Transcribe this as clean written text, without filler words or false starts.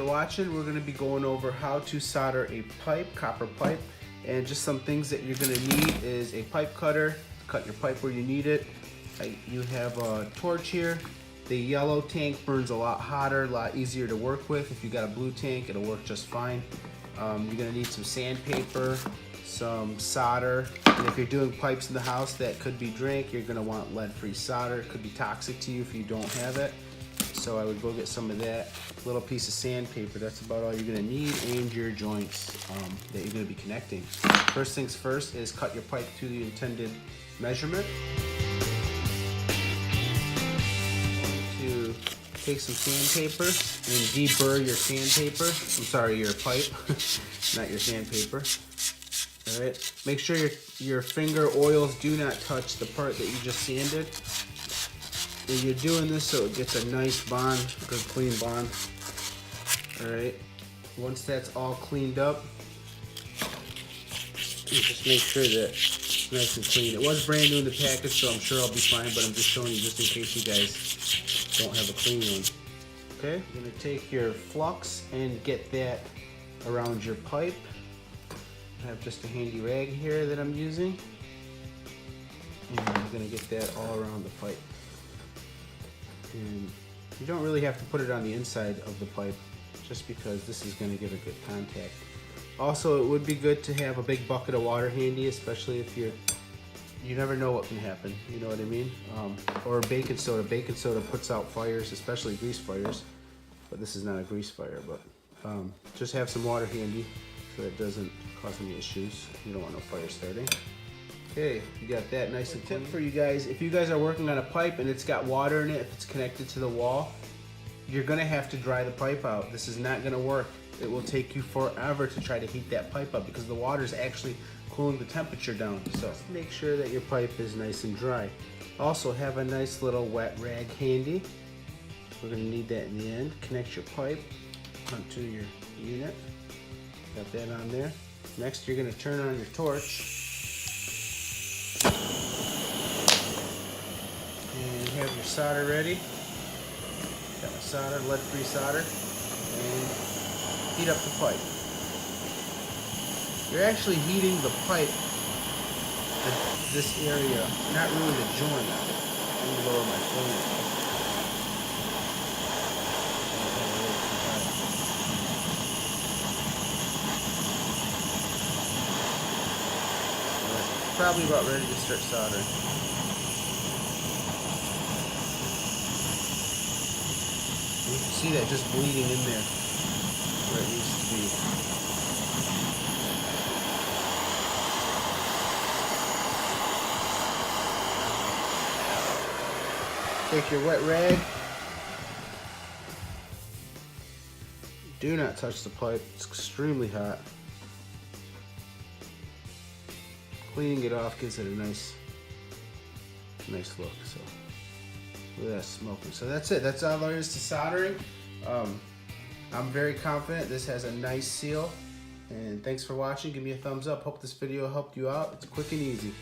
for watching. We're going to be going over how to solder a pipe, copper pipe, and just some things that you're going to need is a pipe cutter, cut your pipe where you need it. You have a torch here. The yellow tank burns a lot hotter, a lot easier to work with. If you got a blue tank, it'll work just fine. You're gonna need some sandpaper, some solder, and if you're doing pipes in the house that could be drank, you're gonna want lead-free solder. It could be toxic to you if you don't have it. So I would go get some of that. Little piece of sandpaper, that's about all you're gonna need, and your joints that you're gonna be connecting. First things first is cut your pipe to the intended measurement. To take some sandpaper and deburr your sandpaper. I'm sorry, your pipe, not your sandpaper. All right, make sure your finger oils do not touch the part that you just sanded. And you're doing this so it gets a nice bond, a good clean bond. All right, once that's all cleaned up, you just make sure that it's nice and clean. It was brand new in the package, so I'm sure I'll be fine, but I'm just showing you just in case you guys don't have a clean one. Okay, you're gonna take your flux and get that around your pipe. I have just a handy rag here that I'm using. And I'm gonna get that all around the pipe. And you don't really have to put it on the inside of the pipe just because this is gonna give a good contact. Also, it would be good to have a big bucket of water handy, especially if you never know what can happen, you know what I mean? Or baking soda. Baking soda puts out fires, especially grease fires. But this is not a grease fire, but just have some water handy so it doesn't cause any issues. You don't want no fire starting. Okay, you got that nice and clean. Tip for you guys, if you guys are working on a pipe and it's got water in it, if it's connected to the wall, you're gonna have to dry the pipe out. This is not gonna work. It will take you forever to try to heat that pipe up because the water is actually cooling the temperature down. So make sure that your pipe is nice and dry. Also have a nice little wet rag handy. We're gonna need that in the end. Connect your pipe onto your unit. Got that on there. Next, you're gonna turn on your torch. And have your solder ready. Got my solder, lead-free solder. And heat up the pipe. You're actually heating the pipe, this area, not really the joint. Let me lower my flame. Probably about ready to start soldering. You can see that just bleeding in there where it needs to be. Take your wet rag. Do not touch the pipe, it's extremely hot. Cleaning it off gives it a nice look. So look at that smoking. So that's it. That's all there is to soldering. I'm very confident this has a nice seal. And thanks for watching. Give me a thumbs up. Hope this video helped you out. It's quick and easy.